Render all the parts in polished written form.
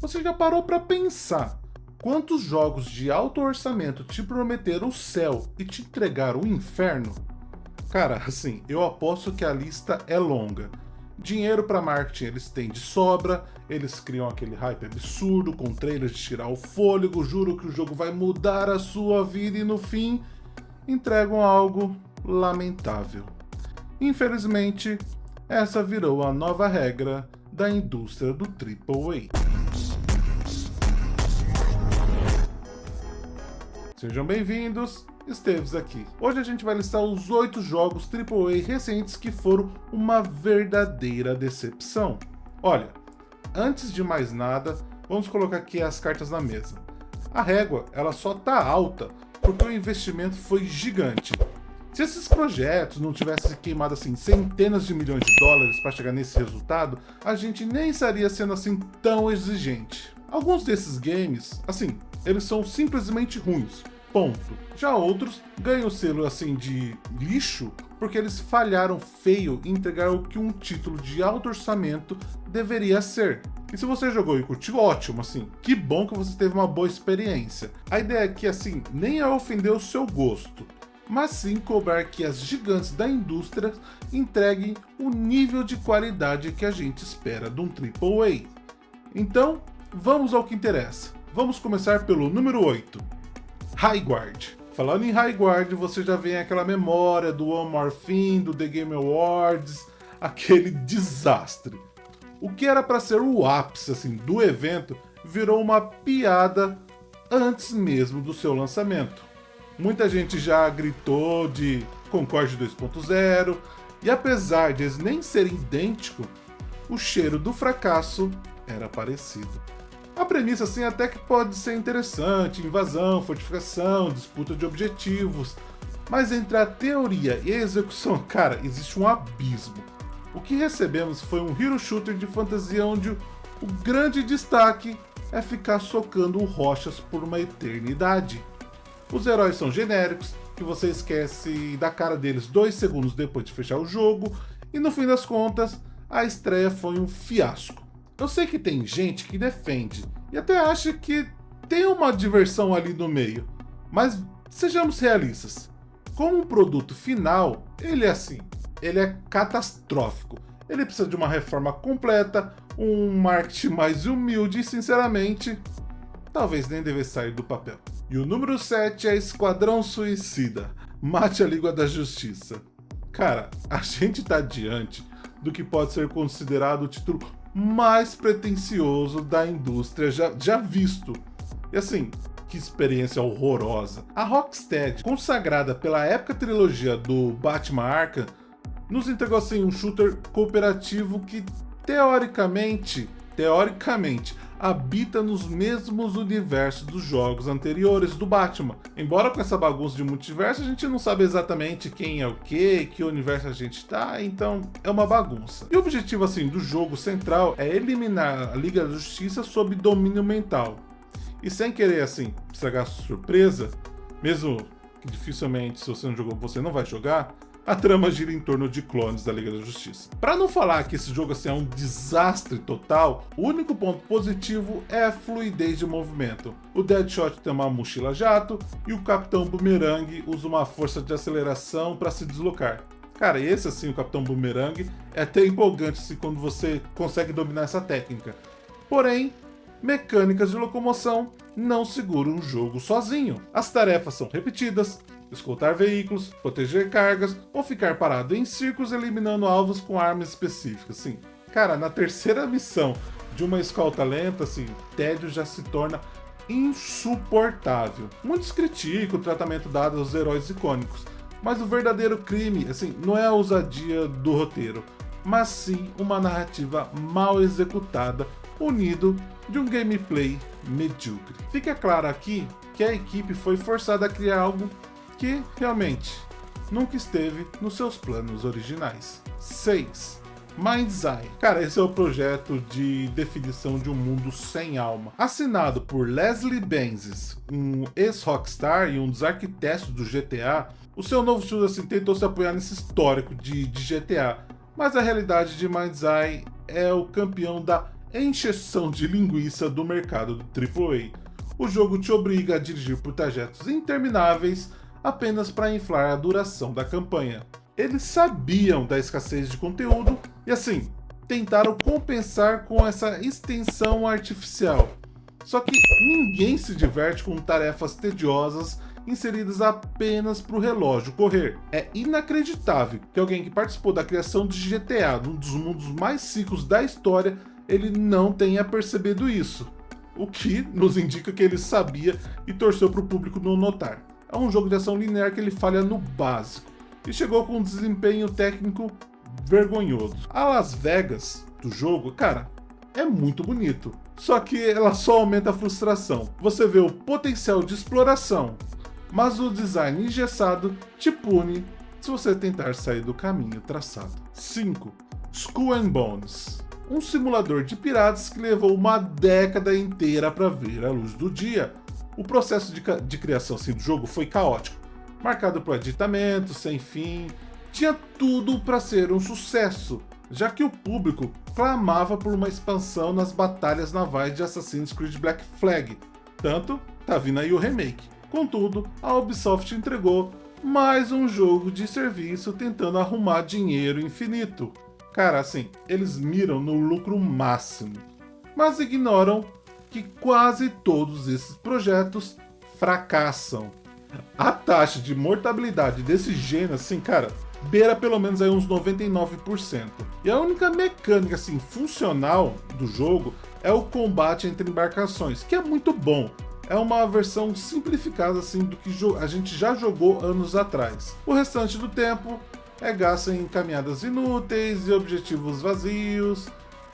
Você já parou para pensar quantos jogos de alto orçamento te prometeram o céu e te entregaram o inferno? Cara, assim, eu aposto que a lista é longa. Dinheiro para marketing eles têm de sobra, eles criam aquele hype absurdo com trailers de tirar o fôlego, juro que o jogo vai mudar a sua vida e no fim entregam algo lamentável. Infelizmente, essa virou a nova regra da indústria do AAA. Sejam bem-vindos, Esteves aqui. Hoje a gente vai listar os 8 jogos AAA recentes que foram uma verdadeira decepção. Olha, antes de mais nada, vamos colocar aqui as cartas na mesa. A régua, ela só tá alta porque o investimento foi gigante. Se esses projetos não tivessem queimado assim centenas de milhões de dólares para chegar nesse resultado, a gente nem estaria sendo assim tão exigente. Alguns desses games, assim, eles são simplesmente ruins. Ponto. Já outros ganham o selo assim de lixo porque eles falharam feio em entregar o que um título de alto orçamento deveria ser. E se você jogou e curtiu, ótimo, assim, que bom que você teve uma boa experiência. A ideia aqui, assim, nem é ofender o seu gosto, mas sim cobrar que as gigantes da indústria entreguem o nível de qualidade que a gente espera de um AAA. Então, vamos ao que interessa. Vamos começar pelo número 8. Highguard. Falando em Highguard, você já vem aquela memória do One More Thing, do The Game Awards, aquele desastre. O que era para ser o ápice assim, do evento virou uma piada antes mesmo do seu lançamento. Muita gente já gritou de Concorde 2.0 e apesar de eles nem serem idênticos, o cheiro do fracasso era parecido. A premissa assim até que pode ser interessante, invasão, fortificação, disputa de objetivos, mas entre a teoria e a execução, cara, existe um abismo. O que recebemos foi um hero shooter de fantasia onde o grande destaque é ficar socando rochas por uma eternidade. Os heróis são genéricos, que você esquece da cara deles 2 segundos depois de fechar o jogo, e no fim das contas, a estreia foi um fiasco. Eu sei que tem gente que defende e até acha que tem uma diversão ali no meio, mas sejamos realistas. Como um produto final, ele é assim, ele é catastrófico. Ele precisa de uma reforma completa, um marketing mais humilde e, sinceramente, talvez nem devesse sair do papel. E o número 7 é Esquadrão Suicida, Mate a Língua da Justiça. Cara, a gente tá diante do que pode ser considerado o título mais pretensioso da indústria já visto. E assim, que experiência horrorosa. A Rocksteady, consagrada pela épica trilogia do Batman Arkham, nos entregou assim um shooter cooperativo que teoricamente, habita nos mesmos universos dos jogos anteriores do Batman. Embora com essa bagunça de multiverso, a gente não sabe exatamente quem é o que universo a gente tá, então é uma bagunça. E o objetivo assim do jogo central é eliminar a Liga da Justiça sob domínio mental. E sem querer assim estragar a surpresa, mesmo que dificilmente se você não jogou você não vai jogar, a trama gira em torno de clones da Liga da Justiça. Para não falar que esse jogo assim, é um desastre total, o único ponto positivo é a fluidez de movimento. O Deadshot tem uma mochila jato e o Capitão Boomerang usa uma força de aceleração para se deslocar. Cara, esse assim, o Capitão Boomerang, é até empolgante assim, quando você consegue dominar essa técnica. Porém, mecânicas de locomoção não seguram o jogo sozinho. As tarefas são repetidas, escoltar veículos, proteger cargas ou ficar parado em círculos eliminando alvos com armas específicas. Assim, cara, na terceira missão de uma escolta lenta, assim, tédio já se torna insuportável. Muitos criticam o tratamento dado aos heróis icônicos, mas o verdadeiro crime, assim, não é a ousadia do roteiro, mas sim uma narrativa mal executada, unido de um gameplay medíocre. Fica claro aqui que a equipe foi forçada a criar algo que realmente nunca esteve nos seus planos originais. 6. Mind's Eye. Cara, esse é o projeto de definição de um mundo sem alma. Assinado por Leslie Benzies, um ex-Rockstar e um dos arquitetos do GTA, o seu novo estúdio assim, tentou se apoiar nesse histórico de GTA, mas a realidade de Mind's Eye é o campeão da encheção de linguiça do mercado do AAA. O jogo te obriga a dirigir por trajetos intermináveis apenas para inflar a duração da campanha. Eles sabiam da escassez de conteúdo e assim, tentaram compensar com essa extensão artificial. Só que ninguém se diverte com tarefas tediosas inseridas apenas para o relógio correr. É inacreditável que alguém que participou da criação de GTA, um dos mundos mais ricos da história, ele não tenha percebido isso. O que nos indica que ele sabia e torceu para o público não notar. É um jogo de ação linear que ele falha no básico e chegou com um desempenho técnico vergonhoso. A Las Vegas do jogo, cara, é muito bonito. Só que ela só aumenta a frustração. Você vê o potencial de exploração, mas o design engessado te pune se você tentar sair do caminho traçado. 5. Skull and Bones. Um simulador de piratas que levou uma década inteira para ver a luz do dia. O processo de criação do jogo foi caótico, marcado por aditamentos sem fim. Tinha tudo para ser um sucesso, já que o público clamava por uma expansão nas batalhas navais de Assassin's Creed Black Flag. Tanto, tá vindo aí o remake. Contudo, a Ubisoft entregou mais um jogo de serviço tentando arrumar dinheiro infinito. Cara, assim, eles miram no lucro máximo, mas ignoram que quase todos esses projetos fracassam. A taxa de mortabilidade desse gênero, assim, cara, beira pelo menos aí uns 99%. E a única mecânica, assim, funcional do jogo é o combate entre embarcações, que é muito bom. É uma versão simplificada, assim, do que a gente já jogou anos atrás. O restante do tempo é gasto em caminhadas inúteis e objetivos vazios.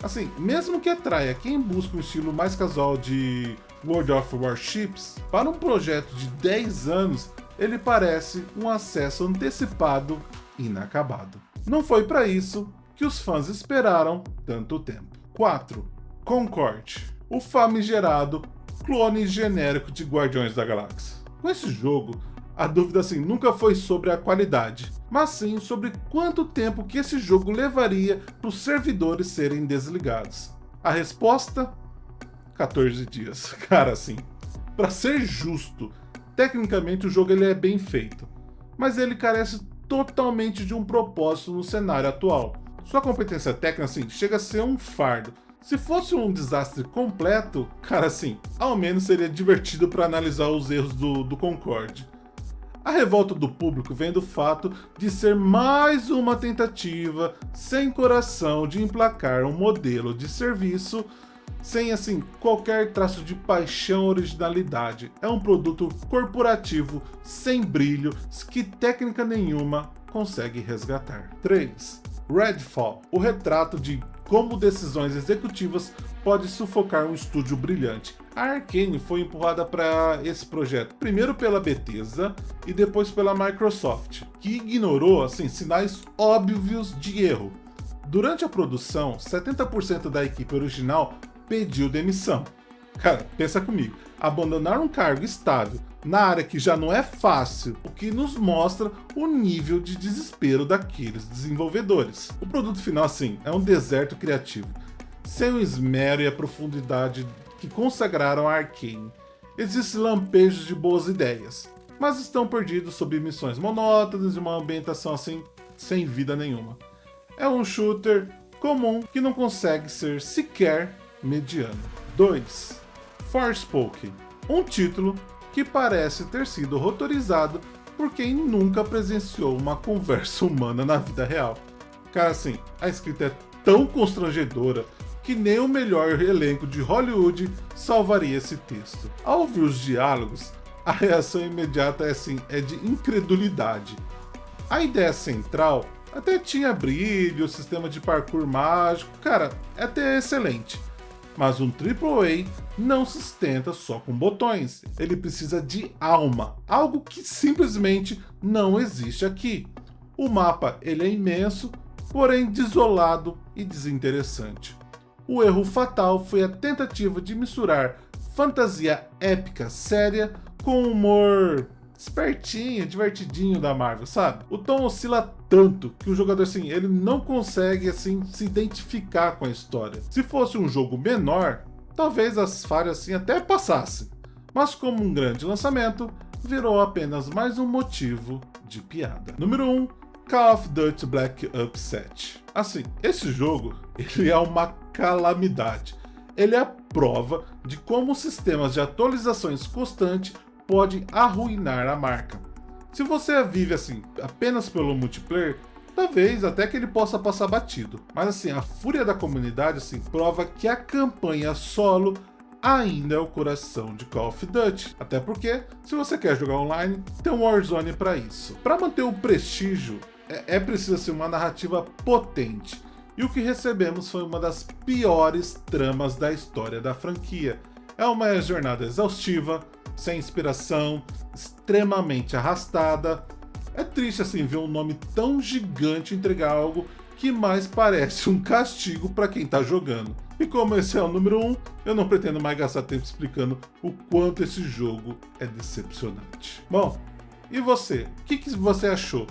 Assim, mesmo que atraia quem busca um estilo mais casual de World of Warships, para um projeto de 10 anos, ele parece um acesso antecipado inacabado. Não foi para isso que os fãs esperaram tanto tempo. 4. Concorde. O famigerado clone genérico de Guardiões da Galáxia. Com esse jogo, a dúvida assim nunca foi sobre a qualidade, mas sim sobre quanto tempo que esse jogo levaria para os servidores serem desligados. A resposta? 14 dias. Cara, assim, para ser justo, tecnicamente o jogo ele é bem feito, mas ele carece totalmente de um propósito no cenário atual. Sua competência técnica, assim, chega a ser um fardo. Se fosse um desastre completo, cara, assim, ao menos seria divertido para analisar os erros do Concorde. A revolta do público vem do fato de ser mais uma tentativa sem coração de emplacar um modelo de serviço sem, assim, qualquer traço de paixão ou originalidade. É um produto corporativo sem brilho que técnica nenhuma consegue resgatar. 3. Redfall, o retrato de como decisões executivas podem sufocar um estúdio brilhante. A Arkane foi empurrada para esse projeto primeiro pela Bethesda e depois pela Microsoft, que ignorou, assim, sinais óbvios de erro. Durante a produção, 70% da equipe original pediu demissão. Cara, pensa comigo, abandonar um cargo estável na área que já não é fácil, o que nos mostra o nível de desespero daqueles desenvolvedores. O produto final, assim, é um deserto criativo, sem o esmero e a profundidade que consagraram a Arkane. Existem lampejos de boas ideias, mas estão perdidos sob missões monótonas e uma ambientação, assim, sem vida nenhuma. É um shooter comum que não consegue ser sequer mediano. 2. Forspoken, um título que parece ter sido rotorizado por quem nunca presenciou uma conversa humana na vida real. Cara, assim, a escrita é tão constrangedora que nem o melhor elenco de Hollywood salvaria esse texto. Ao ouvir os diálogos, a reação imediata é de incredulidade. A ideia central até tinha brilho, sistema de parkour mágico, cara, é até excelente. Mas um AAA não se sustenta só com botões. Ele precisa de alma, algo que simplesmente não existe aqui. O mapa ele é imenso, porém desolado e desinteressante. O erro fatal foi a tentativa de misturar fantasia épica séria com humor espertinho, divertidinho da Marvel, sabe? O tom oscila tanto que o jogador, assim, ele não consegue, assim, se identificar com a história. Se fosse um jogo menor, talvez as falhas, assim, até passassem. Mas como um grande lançamento, virou apenas mais um motivo de piada. Número 1. Call of Duty Black Ops 7. Assim, esse jogo, ele é uma calamidade. Ele é a prova de como os sistemas de atualizações constantes podem arruinar a marca. Se você vive assim apenas pelo multiplayer, talvez até que ele possa passar batido. Mas assim, a fúria da comunidade assim prova que a campanha solo ainda é o coração de Call of Duty. Até porque, se você quer jogar online, tem um Warzone para isso. Para manter o prestígio, é preciso assim, uma narrativa potente. E o que recebemos foi uma das piores tramas da história da franquia. É uma jornada exaustiva, sem inspiração, extremamente arrastada. É triste assim ver um nome tão gigante entregar algo que mais parece um castigo para quem tá jogando. E como esse é o número 1, eu não pretendo mais gastar tempo explicando o quanto esse jogo é decepcionante. Bom, e você? O que você achou?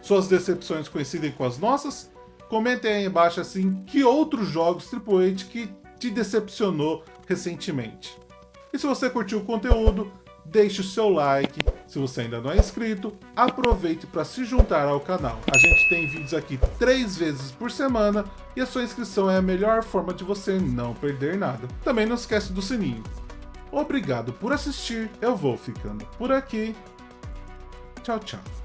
Suas decepções coincidem com as nossas? Comentem aí embaixo assim que outros jogos AAA que te decepcionou recentemente. E se você curtiu o conteúdo, deixe o seu like. Se você ainda não é inscrito, aproveite para se juntar ao canal. A gente tem vídeos aqui 3 vezes por semana e a sua inscrição é a melhor forma de você não perder nada. Também não esquece do sininho. Obrigado por assistir, eu vou ficando por aqui. Tchau, tchau.